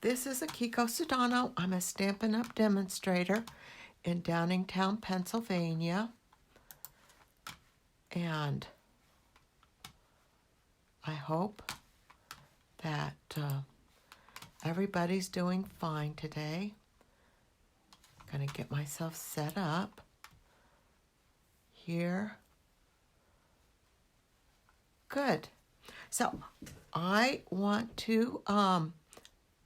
This is Akiko Sedano. I'm a Stampin' Up! Demonstrator in Downingtown, Pennsylvania. And I hope that everybody's doing fine today. I'm going to get myself set up here. Good. So I want to,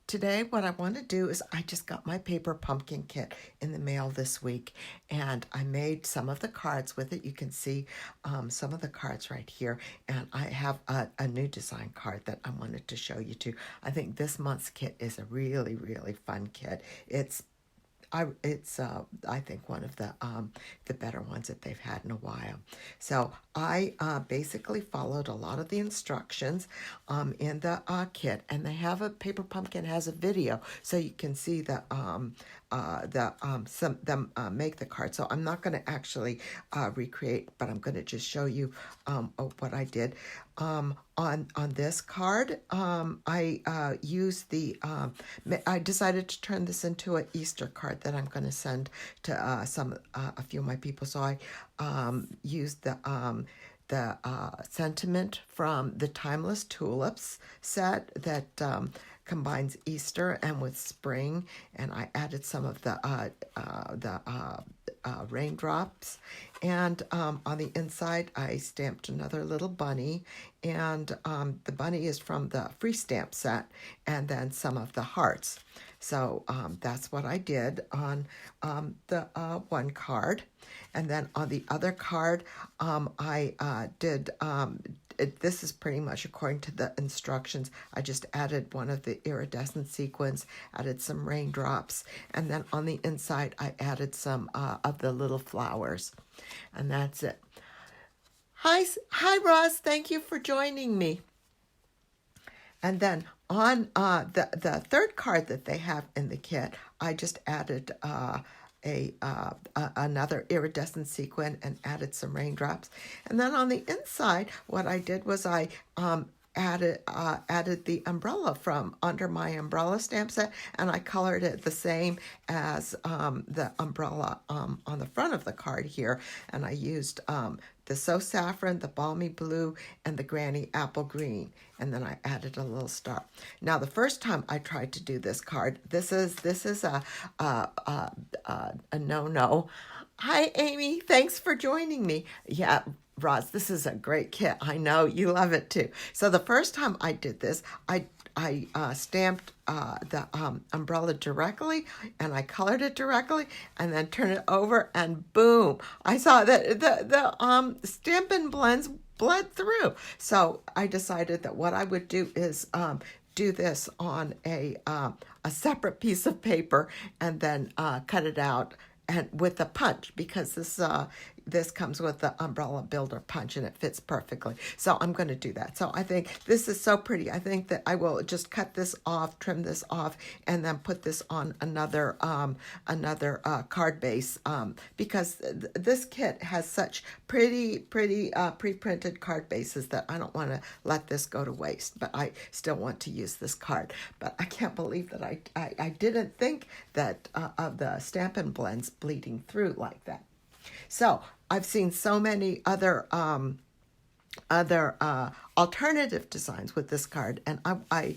today what I want to do is I just got my paper pumpkin kit in the mail this week, and I made some of the cards with it. You can see some of the cards right here, and I have a new design card that I wanted to show you too. I think this month's kit is a really, really fun kit. It's I think one of the better ones that they've had in a while. So I basically followed a lot of the instructions in the kit, and they have a paper pumpkin has a video, so you can see make the card. So I'm not going to actually recreate, but I'm going to just show you what I did. On this card, I used I decided to turn this into an Easter card that I'm going to send to a few of my people. So I used the sentiment from the Timeless Tulips set that combines Easter and with spring, and I added some of the raindrops, and on the inside I stamped another little bunny, and the bunny is from the free stamp set, and then some of the hearts. So that's what I did on the one card. And then on the other card, I did, this is pretty much according to the instructions. I just added one of the iridescent sequins, added some raindrops, and then on the inside, I added some of the little flowers. And that's it. Hi, Roz. Thank you for joining me. And then on the third card that they have in the kit, I just added another iridescent sequin and added some raindrops. And then on the inside, what I did was I added the umbrella from under my umbrella stamp set, and I colored it the same as the umbrella on the front of the card here. And I used the So Saffron, the Balmy Blue, and the Granny Apple Green. And then I added a little star. Now, the first time I tried to do this card, this is a no-no. Hi, Amy. Thanks for joining me. Yeah, Roz, this is a great kit. I know you love it too. So the first time I did this, I stamped the umbrella directly, and I colored it directly, and then turned it over, and boom, I saw that the Stampin' blends bled through. So I decided that what I would do is do this on a separate piece of paper, and then cut it out and with a punch, because this comes with the umbrella builder punch, and it fits perfectly. So I'm going to do that. So I think this is so pretty. I think that I will just cut this off, trim this off, and then put this on another card base, because this kit has such pretty pre-printed card bases that I don't want to let this go to waste, but I still want to use this card. But I can't believe that I didn't think that of the Stampin' blends bleeding through like that. So I've seen so many other alternative designs with this card, and I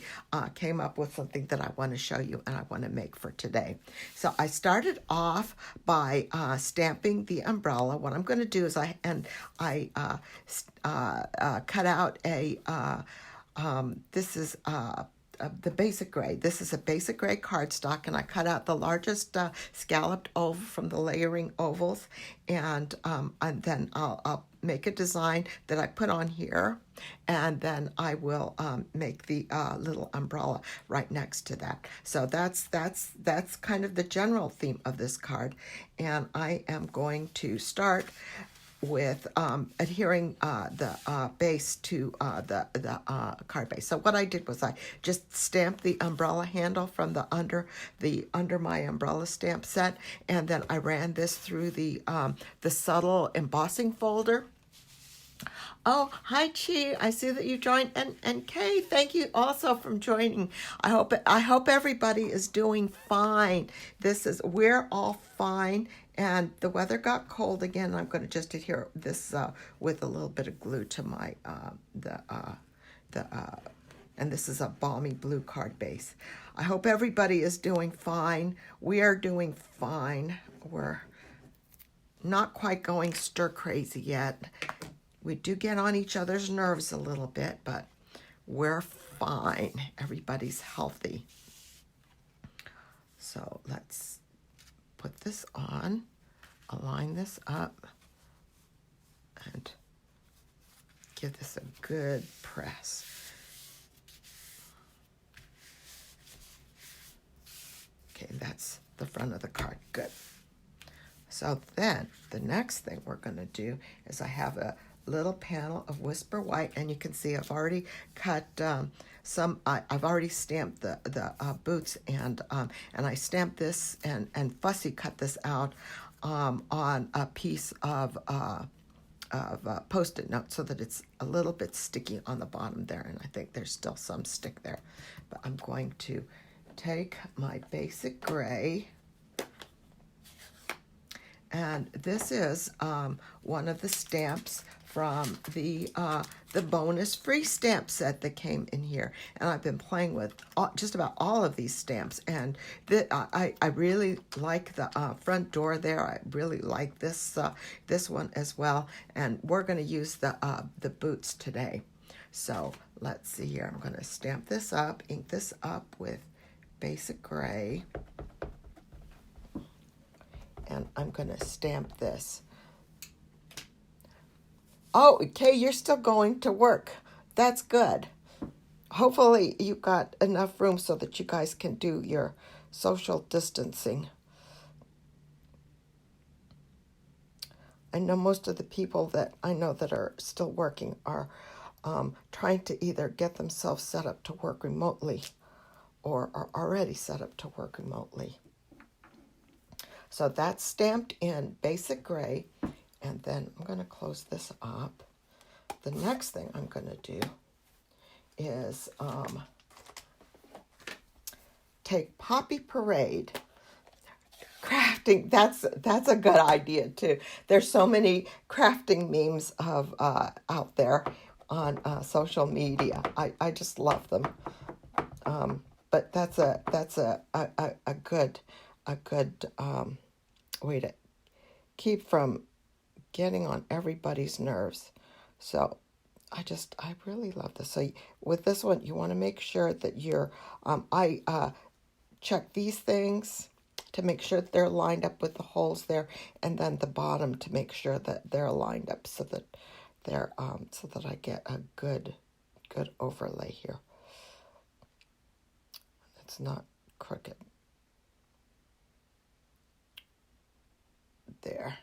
came up with something that I want to show you and I want to make for today. So I started off by stamping the umbrella. What I'm going to do is I cut out this is the basic gray. This is a basic gray cardstock, and I cut out the largest scalloped oval from the layering ovals, and then I'll make a design that I put on here, and then I will make the little umbrella right next to that. So that's kind of the general theme of this card, and I am going to start with adhering the base to the card base. So what I did was I just stamped the umbrella handle from the under my umbrella stamp set, and then I ran this through the subtle embossing folder, Oh, hi Chi. I see that you joined, and Kay, thank you also for joining. I hope everybody is doing fine. We're all fine, and the weather got cold again. I'm going to just adhere this with a little bit of glue to my the and this is a balmy blue card base. I hope everybody is doing fine. We are doing fine. We're not quite going stir crazy yet. We do get on each other's nerves a little bit, but we're fine. Everybody's healthy. So let's put this on, align this up, and give this a good press. Okay, that's the front of the card. Good. So then the next thing we're going to do is I have a little panel of Whisper White, and you can see I've already cut I've already stamped the boots, and I stamped this and fussy cut this out on a piece of Post-it note so that it's a little bit sticky on the bottom there, and I think there's still some stick there. But I'm going to take my basic gray, and this is one of the stamps from the bonus free stamp set that came in here. And I've been playing with just about all of these stamps. And I really like the front door there. I really like this one as well. And we're going to use the boots today. So let's see here. I'm going to stamp this up, ink this up with basic gray. And I'm going to stamp this. Oh, okay, you're still going to work. That's good. Hopefully you got enough room so that you guys can do your social distancing. I know most of the people that I know that are still working are trying to either get themselves set up to work remotely or are already set up to work remotely. So that's stamped in basic gray, and then I'm going to close this up. The next thing I'm going to do is take Poppy Parade. Crafting, that's a good idea too. There's so many crafting memes of out there on social media. I just love them. But that's a good way to keep from getting on everybody's nerves. So I really love this. So with this one, you want to make sure that you're, I check these things to make sure that they're lined up with the holes there, and then the bottom to make sure that they're lined up so that they're, so that I get a good overlay here. It's not crooked. There.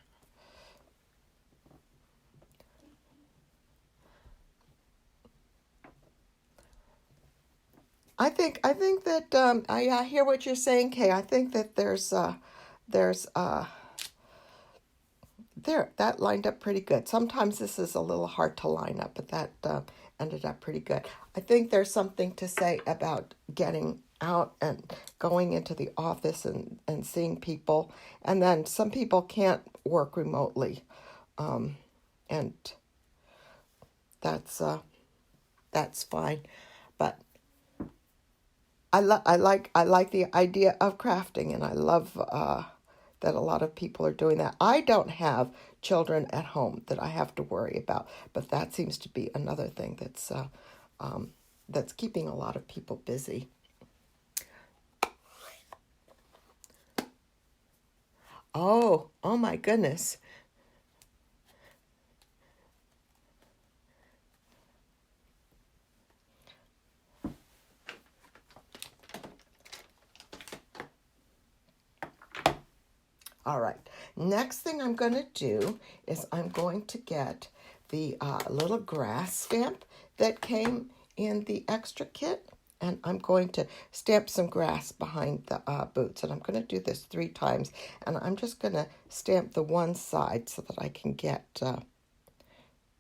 I think that I hear what you're saying, Kay. I think that there's there, that lined up pretty good. Sometimes this is a little hard to line up, but that ended up pretty good. I think there's something to say about getting out and going into the office and seeing people. And then some people can't work remotely. And that's fine. But I like the idea of crafting, and I love that a lot of people are doing that. I don't have children at home that I have to worry about, but that seems to be another thing that's keeping a lot of people busy. Oh my goodness. All right, next thing I'm going to do is I'm going to get the little grass stamp that came in the extra kit, and I'm going to stamp some grass behind the boots, and I'm going to do this 3 times, and I'm just going to stamp the one side so that I can get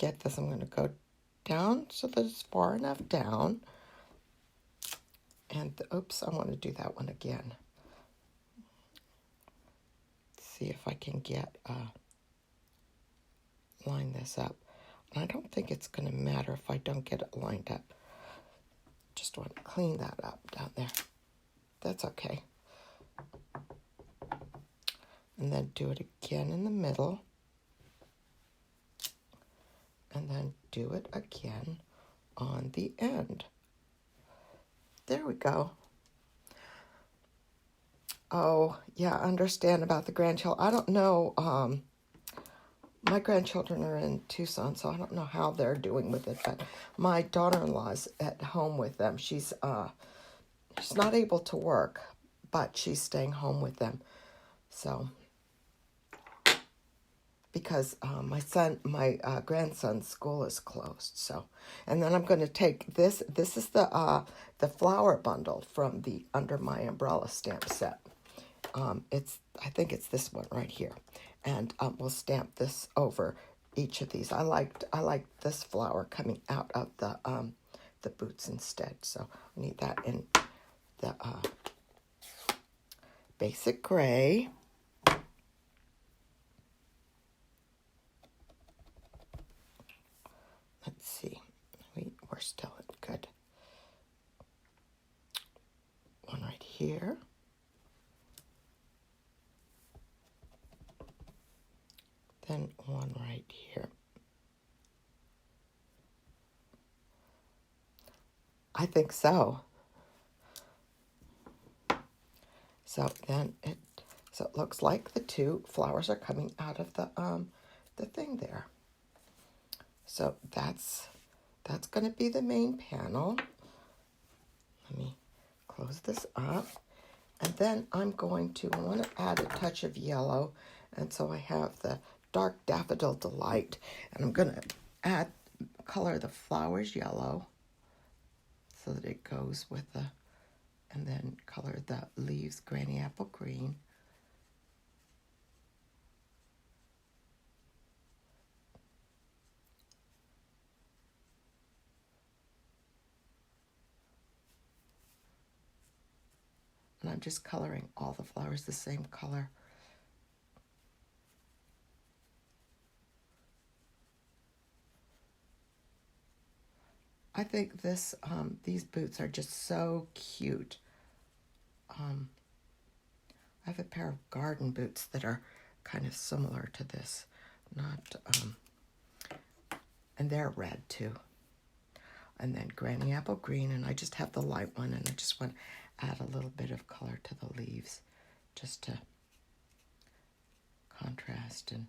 get this. I'm going to go down so that it's far enough down. And, oops, I want to do that one again. See if I can get, line this up. And I don't think it's going to matter if I don't get it lined up. Just want to clean that up down there. That's okay. And then do it again in the middle. And then do it again on the end. There we go. Oh, yeah, I understand about the grandchildren. I don't know. My grandchildren are in Tucson, so I don't know how they're doing with it. But my daughter-in-law's at home with them. She's not able to work, but she's staying home with them. So, because my grandson's school is closed. So, and then I'm going to take this. This is the flower bundle from the Under My Umbrella stamp set. I think it's this one right here, and we'll stamp this over each of these. I like this flower coming out of the boots instead. So I need that in the basic gray. Let's see. We're still good. One right here. Then one right here. I think so. So then it looks like the two flowers are coming out of the thing there. So that's going to be the main panel. Let me close this up. And then I want to add a touch of yellow. And so I have the dark Daffodil Delight. And I'm going to color the flowers yellow so that it goes with and then color the leaves Granny Apple Green. And I'm just coloring all the flowers the same color. I think these boots are just so cute. I have a pair of garden boots that are kind of similar to this, and they're red too. And then Granny Apple Green, and I just have the light one, and I just want to add a little bit of color to the leaves, just to contrast and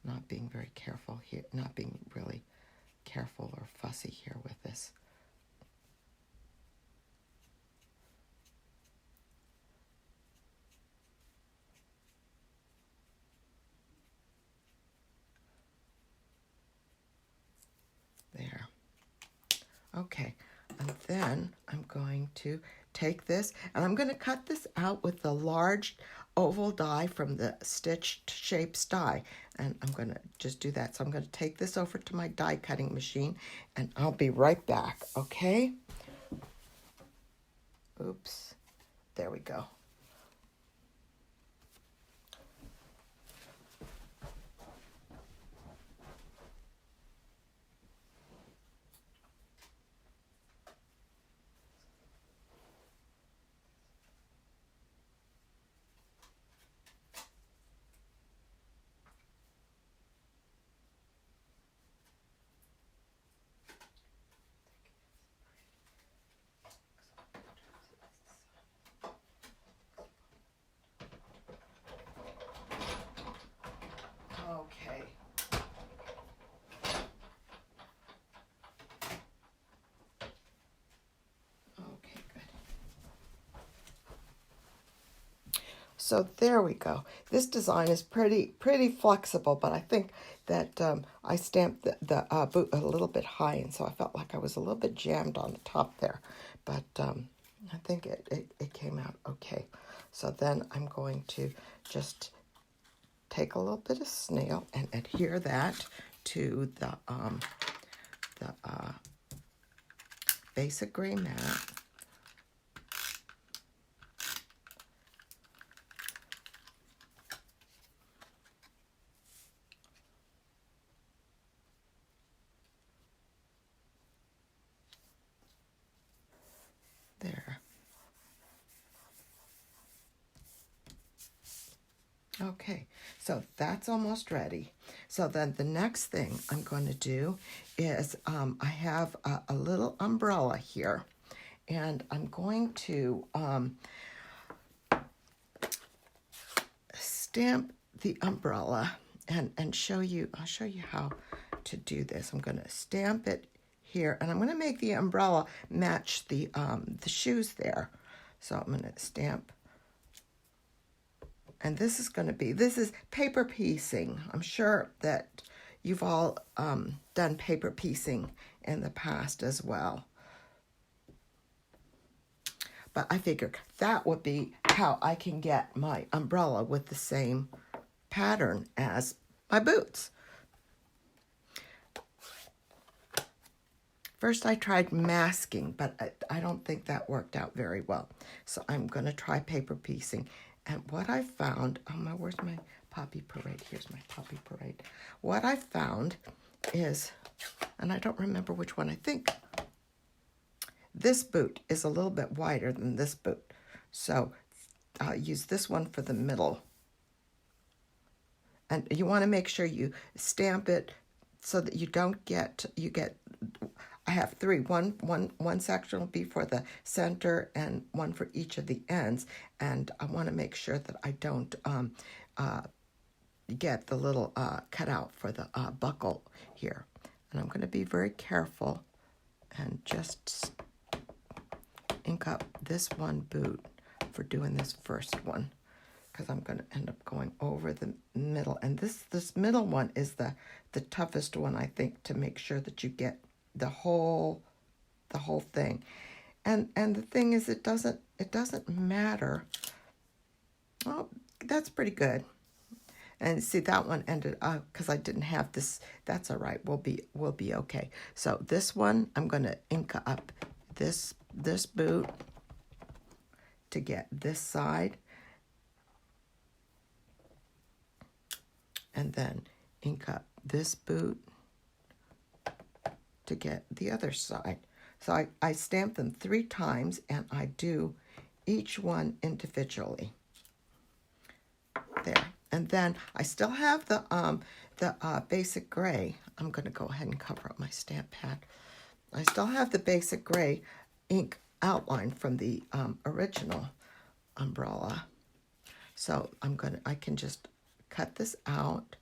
not being very careful here, not being really careful or fussy here with this. There. Okay, and then I'm going to take this, and I'm going to cut this out with the large oval die from the Stitched Shapes die, and I'm going to just do that. So I'm going to take this over to my die cutting machine, and I'll be right back, okay? Oops, there we go. Okay. Okay, good. So there we go. This design is pretty flexible, but I think that I stamped the boot a little bit high, and so I felt like I was a little bit jammed on the top there. But I think it came out okay. So then I'm going to just take a little bit of snail and adhere that to the basic gray mat. There. Okay, so that's almost ready. So then the next thing I'm going to do is I have a little umbrella here, and I'm going to stamp the umbrella and show you. I'll show you how to do this. I'm going to stamp it here, and I'm going to make the umbrella match the shoes there. So I'm going to stamp. And this is paper piecing. I'm sure that you've all done paper piecing in the past as well. But I figured that would be how I can get my umbrella with the same pattern as my boots. First I tried masking, but I don't think that worked out very well. So I'm going to try paper piecing. And what I found, where's my Poppy Parade? Here's my Poppy Parade. What I found is, and I don't remember which one, I think this boot is a little bit wider than this boot. So I'll use this one for the middle. And you want to make sure you stamp it so that you don't get, I have three. One section will be for the center and one for each of the ends. And I want to make sure that I don't get the little cutout for the buckle here. And I'm going to be very careful and just ink up this one boot for doing this first one, because I'm going to end up going over the middle. And this middle one is the toughest one, I think, to make sure that you get the whole thing. And the thing is, it doesn't matter. Oh, that's pretty good. And see, that one ended up, because I didn't have this. That's all right. We'll be okay. So this one, I'm going to ink up this boot to get this side, and then ink up this boot to get the other side. So I stamp them 3 times, and I do each one individually. There. And then I still have the basic gray. I'm going to go ahead and cover up my stamp pad. I still have the basic gray ink outline from the original umbrella. So I can just cut this out.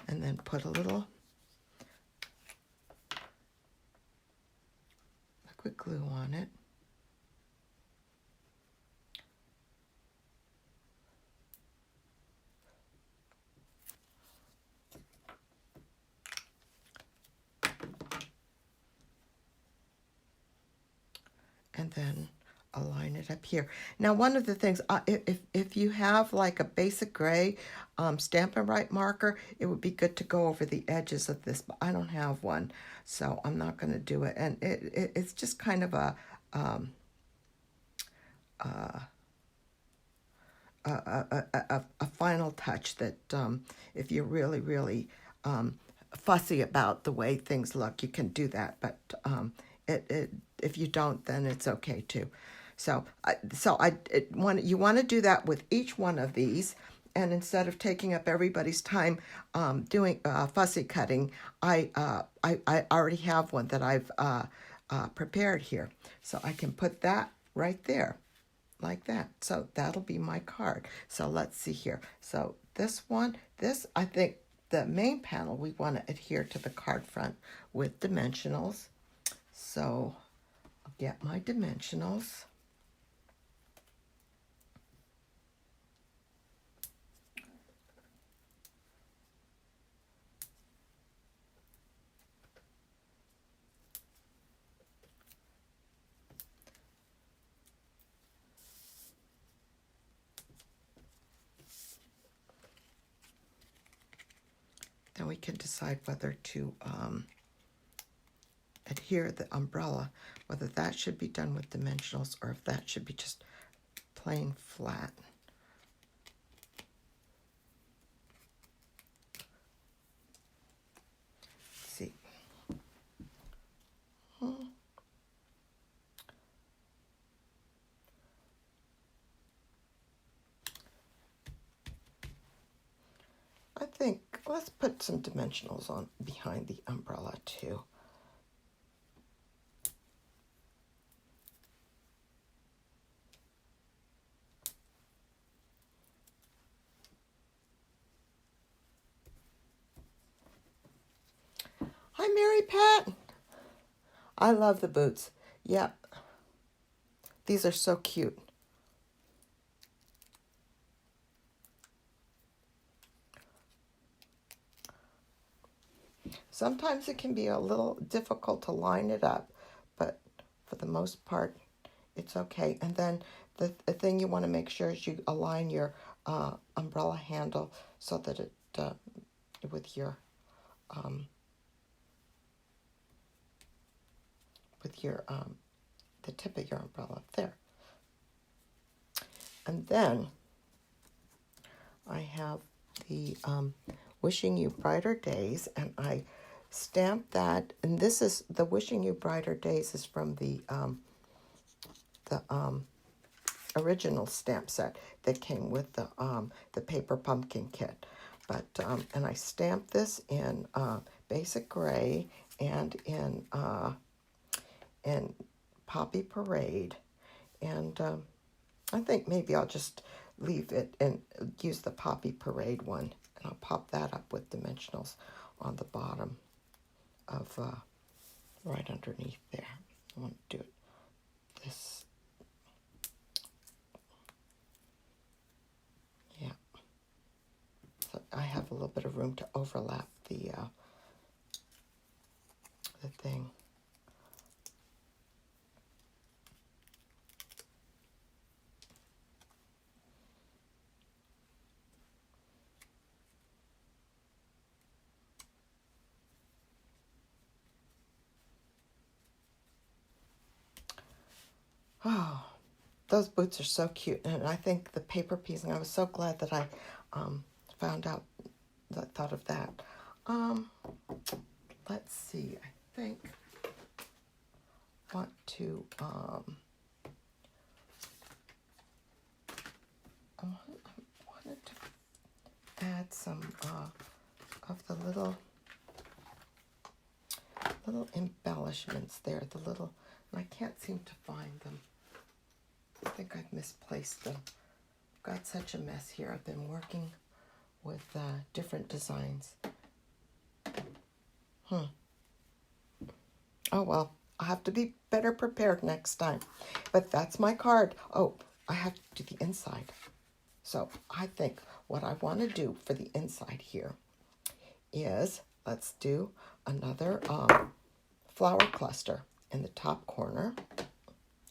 And then put a little liquid glue on it. And then align it up here. Now, one of the things, if you have like a basic gray Stampin' Up marker, it would be good to go over the edges of this, but I don't have one, so I'm not going to do it. And it's just kind of a final touch that if you're really, really fussy about the way things look, you can do that, but if you don't, then it's okay too. So you want to do that with each one of these, and instead of taking up everybody's time doing fussy cutting, I already have one that I've prepared here, so I can put that right there, like that. So that'll be my card. So let's see here. So this I think the main panel, we want to adhere to the card front with dimensionals. So Get my dimensionals. Then we can decide whether to adhere the umbrella, whether that should be done with dimensionals or if that should be just plain flat. Let's see. I think let's put some dimensionals on behind the umbrella too. Hi, Mary Pat. I love the boots. Yep. These are so cute. Sometimes it can be a little difficult to line it up, but for the most part, it's okay. And then the thing you want to make sure is you align your umbrella handle so that it, with your the tip of your umbrella there. And then I have the Wishing You Brighter Days, and I stamped that. And this is the Wishing You Brighter Days is from the original stamp set that came with the paper pumpkin kit. But and I stamped this in basic gray and in Poppy Parade, and I think maybe I'll just leave it and use the Poppy Parade one, and I'll pop that up with dimensionals on the bottom of right underneath there. I want to do it this. Yeah. So I have a little bit of room to overlap the thing. Oh, those boots are so cute, and I think the paper piecing, I was so glad that I found out, that thought of that. Let's see, I think I want to, I wanted to add some of the little embellishments there, and I can't seem to find them. I think I've misplaced them. I've got such a mess here. I've been working with different designs. Oh well, I'll have to be better prepared next time. But that's my card. Oh, I have to do the inside. So I think what I want to do for the inside here is, let's do another flower cluster in the top corner.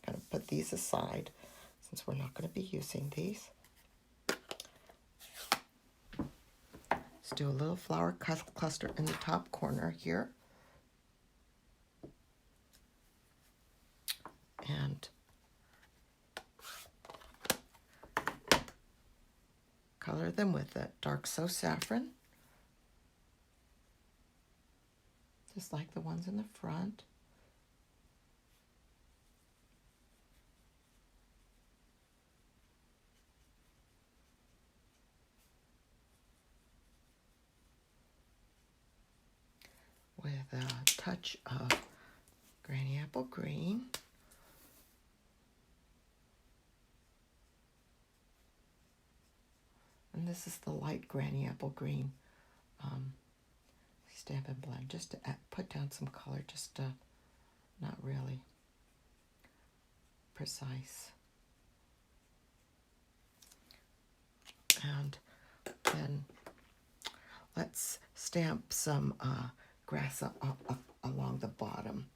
I'm going to put these aside since we're not going to be using these. Let's do a little flower cluster in the top corner here. And color them with that dark So Saffron, just like the ones in the front. With a touch of Granny Apple Green. And this is the light Granny Apple Green Stampin' Blend, just to put down some color, just not really. precise. And then let's stamp some grass up along the bottom.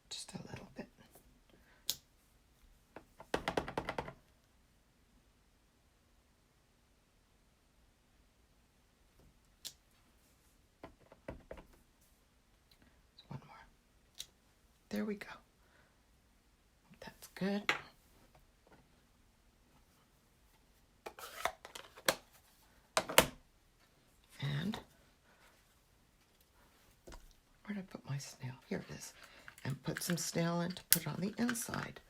Just a little bit. One more. There we go. That's good. And where did I put my snail? Here it is. And put some snail in to put on the inside.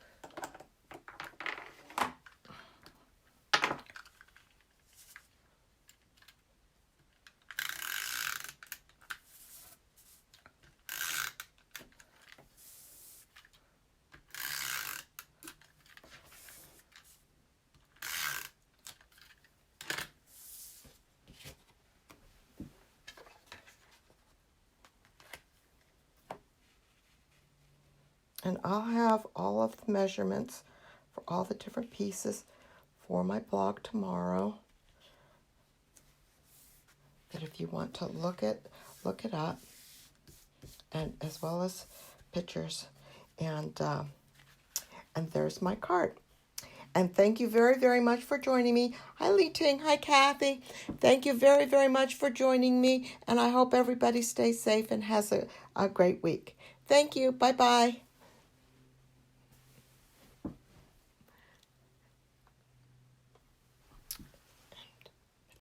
And I'll have all of the measurements for all the different pieces for my blog tomorrow. That if you want to look it up, and as well as pictures. And there's my card. And thank you very, very much for joining me. Hi, Lee Ting. Hi, Kathy. Thank you very, very much for joining me. And I hope everybody stays safe and has a great week. Thank you. Bye-bye.